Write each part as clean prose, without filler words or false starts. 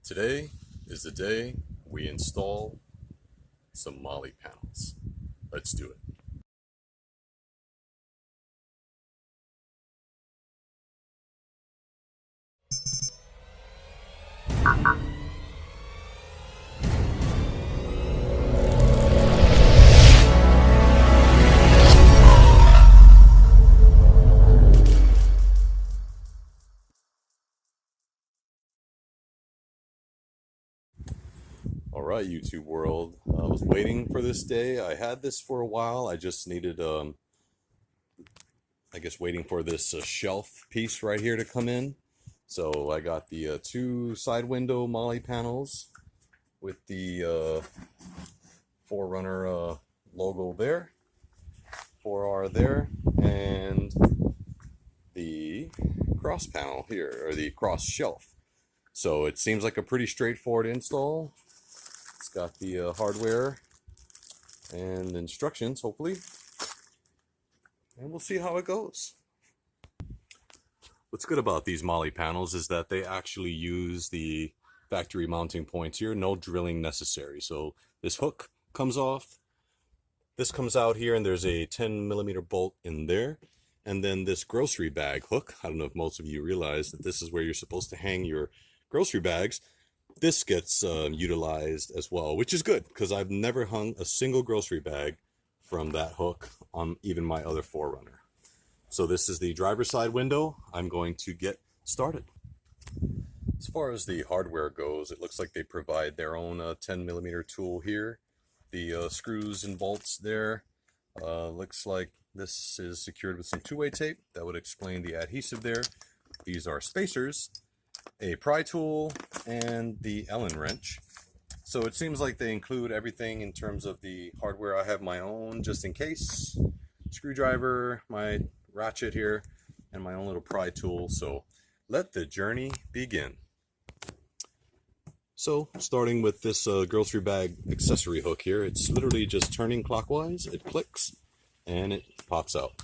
Today is the day we install some Molle panels. Let's do it. Alright, YouTube world. I was waiting for this day. I had this for a while. I just needed, waiting for this shelf piece right here to come in. So I got the two side window Molle panels with the 4Runner logo there, 4R there, and the cross panel here, or the cross shelf. So it seems like a pretty straightforward install. It's got the hardware and instructions, hopefully, and we'll see how it goes. What's good about these Molle panels is that they actually use the factory mounting points here, no drilling necessary. So this hook comes off, this comes out here, and there's a 10mm bolt in there. And then this grocery bag hook, I don't know if most of you realize that this is where you're supposed to hang your grocery bags. This gets utilized as well, which is good because I've never hung a single grocery bag from that hook on even my other 4Runner. So this is the driver's side window. I'm going to get started. As far as the hardware goes, it looks like they provide their own 10mm tool here. The screws and bolts there. Looks like this is secured with some two-way tape. That would explain the adhesive there. These are spacers, a pry tool, and the Allen wrench. So it seems like they include everything in terms of the hardware. I have my own just in case. Screwdriver, my ratchet here, and my own little pry tool. So let the journey begin. So starting with this grocery bag accessory hook here, it's literally just turning clockwise. It clicks and it pops out.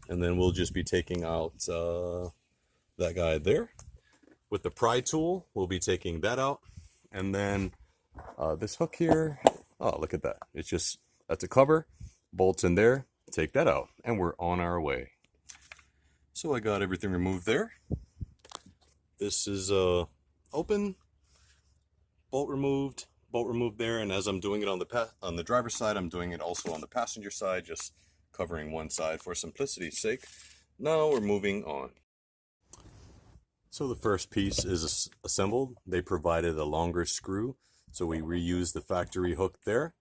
And then we'll just be taking out that guy there. With the pry tool, we'll be taking that out. And then this hook here, oh, look at that. It's just, that's a cover, bolts in there, take that out, and we're on our way. So I got everything removed there. This is open, bolt removed there, and as I'm doing it on the driver's side, I'm doing it also on the passenger side, just covering one side for simplicity's sake. Now we're moving on. So the first piece is assembled. They provided a longer screw, so we reused the factory hook there.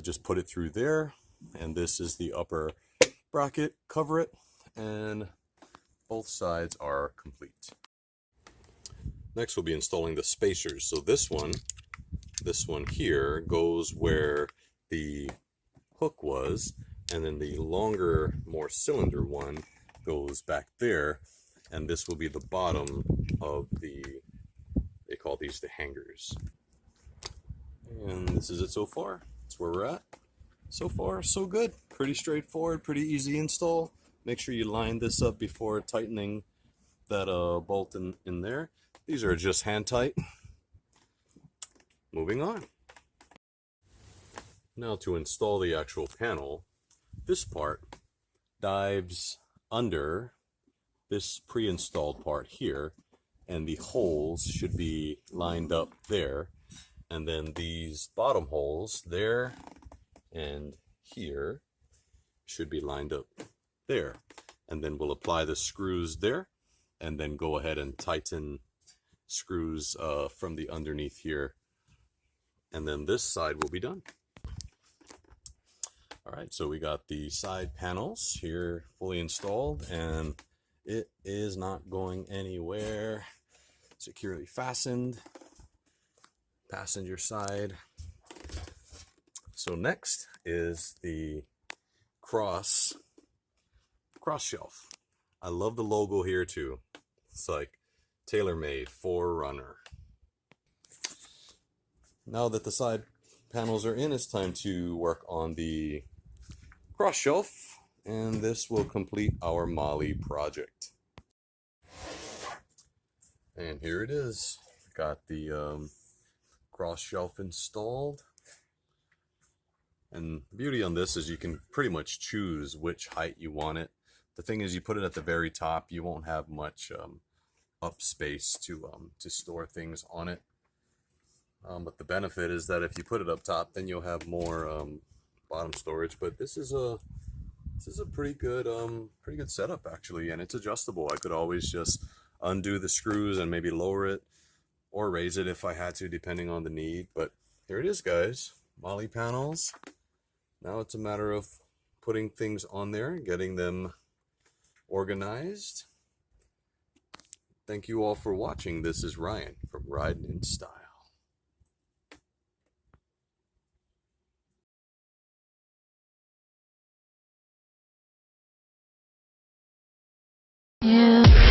Just put it through there, and this is the upper bracket. Cover it, and both sides are complete. Next, we'll be installing the spacers. So this one here goes where the hook was, and then the longer, more cylinder one goes back there. And this will be the bottom of they call these the hangers. And this is it so far. That's where we're at. So far, so good. Pretty straightforward, pretty easy install. Make sure you line this up before tightening that bolt in there. These are just hand tight. Moving on. Now to install the actual panel, this part dives under this pre-installed part here, and the holes should be lined up there, and then these bottom holes there and here should be lined up there, and then we'll apply the screws there and then go ahead and tighten screws from the underneath here, and then this side will be done. All right, so we got the side panels here fully installed, and it is not going anywhere. Securely fastened. Passenger side. So next is the cross shelf. I love the logo here too. It's like tailor-made 4Runner. Now that the side panels are in, it's time to work on the cross shelf, and this will complete our Molle project. And here it is. Got the cross shelf installed. And the beauty on this is you can pretty much choose which height you want it. The thing is, you put it at the very top, you won't have much up space to store things on it. But the benefit is that if you put it up top, then you'll have more bottom storage. But this is a pretty good setup actually, and it's adjustable. I could always just undo the screws and maybe lower it or raise it if I had to, depending on the need. But here it is, guys. Molle panels. Now it's a matter of putting things on there, getting them organized. Thank you all for watching. This is Ryan from Riding in Style. Yeah.